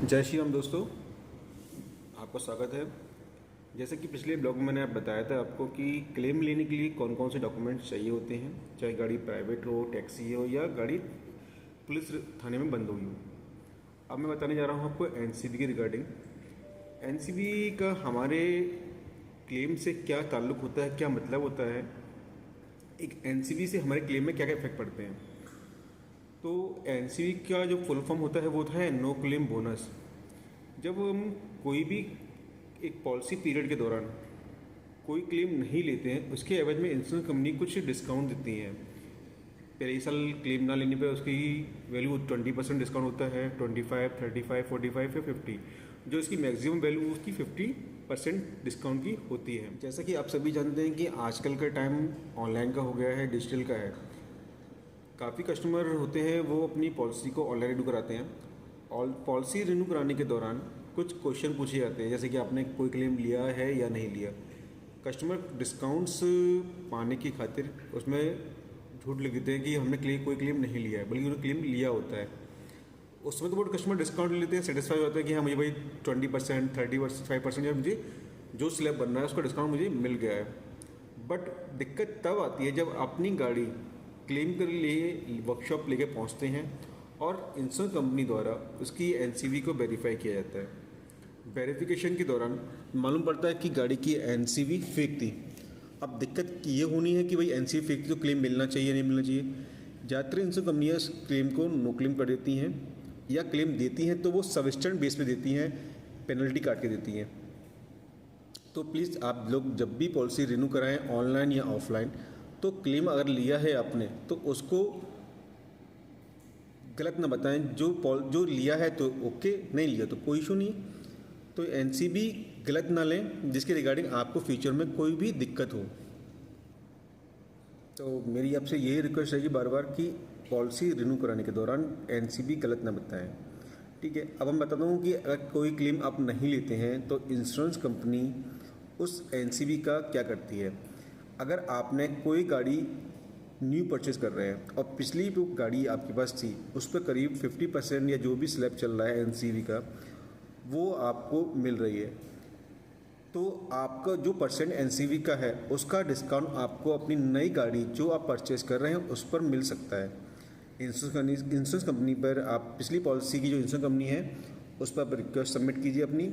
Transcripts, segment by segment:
जय श्री राम दोस्तों, आपका स्वागत है। जैसे कि पिछले ब्लॉग में मैंने बताया था आपको कि क्लेम लेने के लिए कौन कौन से डॉक्यूमेंट्स चाहिए होते हैं, चाहे गाड़ी प्राइवेट हो, टैक्सी हो या गाड़ी पुलिस थाने में बंद हुई हो। अब मैं बताने जा रहा हूँ आपको एनसीबी के रिगार्डिंग। एनसीबी का हमारे क्लेम से क्या ताल्लुक़ होता है, क्या मतलब होता है, एक एनसीबी से हमारे क्लेम में क्या क्या इफेक्ट पड़ते हैं। तो एनसीबी का जो फुल फॉर्म होता है वो होता है नो क्लेम बोनस। जब हम कोई भी एक पॉलिसी पीरियड के दौरान कोई क्लेम नहीं लेते हैं, उसके एवज में इंश्योरेंस कंपनी कुछ डिस्काउंट देती है। पहले ही साल क्लेम ना लेने पर उसकी वैल्यू 20% डिस्काउंट होता है, 25, 35, 45 या 50। जो इसकी मैक्सिमम वैल्यू उसकी 50% डिस्काउंट की होती है। जैसा कि आप सभी जानते हैं कि आजकल का टाइम ऑनलाइन का हो गया है, डिजिटल का है। काफ़ी कस्टमर होते हैं वो अपनी पॉलिसी को ऑनलाइन रिन्यू कराते हैं। और पॉलिसी रिन्यू कराने के दौरान कुछ क्वेश्चन पूछे जाते हैं, जैसे कि आपने कोई क्लेम लिया है या नहीं लिया। कस्टमर डिस्काउंट्स पाने की खातिर उसमें झूठ लिख देते हैं कि हमने कोई क्लेम नहीं लिया है, बल्कि उन्होंने क्लेम लिया होता है। उसमें तो वो कस्टमर डिस्काउंट लेते हैं, सेटिस्फाई होता है कि हाँ मुझे भाई 20%, 35% या मुझे जो स्लैब बन रहा है उसका डिस्काउंट मुझे मिल गया है। बट दिक्कत तब आती है जब अपनी गाड़ी क्लेम के लिए वर्कशॉप लेके पहुंचते हैं और इंश्योरेंस कंपनी द्वारा उसकी एनसीवी को वेरीफाई किया जाता है। वेरिफिकेशन के दौरान मालूम पड़ता है कि गाड़ी की एनसीवी फेक थी। अब दिक्कत ये होनी है कि भाई एनसीवी फेक थी तो क्लेम मिलना चाहिए नहीं मिलना चाहिए। ज़्यादातर इंश्योरेंस कंपनियाँ क्लेम को नो क्लेम कर देती हैं, या क्लेम देती हैं तो वो सबस्टेंट बेस पे देती हैं, पेनल्टी काट के देती हैं। तो प्लीज़ आप लोग जब भी पॉलिसी रिन्यू कराएं ऑनलाइन या ऑफलाइन, तो क्लेम अगर लिया है आपने तो उसको गलत ना बताएं। जो लिया है तो ओके, नहीं लिया तो कोई इशू नहीं। तो एनसीबी गलत ना लें जिसके रिगार्डिंग आपको फ्यूचर में कोई भी दिक्कत हो। तो मेरी आपसे यही रिक्वेस्ट रहेगी बार बार कि पॉलिसी रिन्यू कराने के दौरान एनसीबी गलत ना बताएं। ठीक है। अब मैं बताता हूँ कि अगर कोई क्लेम आप नहीं लेते हैं तो इंश्योरेंस कंपनी उस एनसीबी का क्या करती है। अगर आपने कोई गाड़ी न्यू परचेज कर रहे हैं और पिछली जो गाड़ी आपके पास थी उस पर करीब 50% या जो भी स्लैब चल रहा है एनसीवी का वो आपको मिल रही है, तो आपका जो परसेंट एनसीवी का है उसका डिस्काउंट आपको अपनी नई गाड़ी जो आप परचेज कर रहे हैं उस पर मिल सकता है। इंश्योरेंस कंपनी पर आप पिछली पॉलिसी की जो इंश्योरेंस कंपनी है उस पर आप रिक्वेस्ट सबमिट कीजिए अपनी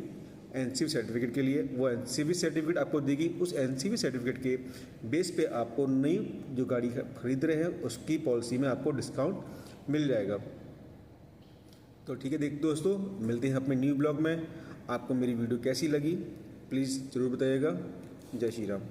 एनसीवी सर्टिफिकेट के लिए। वो एनसीवी सर्टिफिकेट आपको देगी, उस एनसीवी सर्टिफिकेट के बेस पे आपको नई जो गाड़ी खरीद रहे हैं उसकी पॉलिसी में आपको डिस्काउंट मिल जाएगा। तो ठीक है, देख दोस्तों, मिलते हैं अपने न्यू ब्लॉग में। आपको मेरी वीडियो कैसी लगी प्लीज़ ज़रूर बताइएगा। जय श्री राम।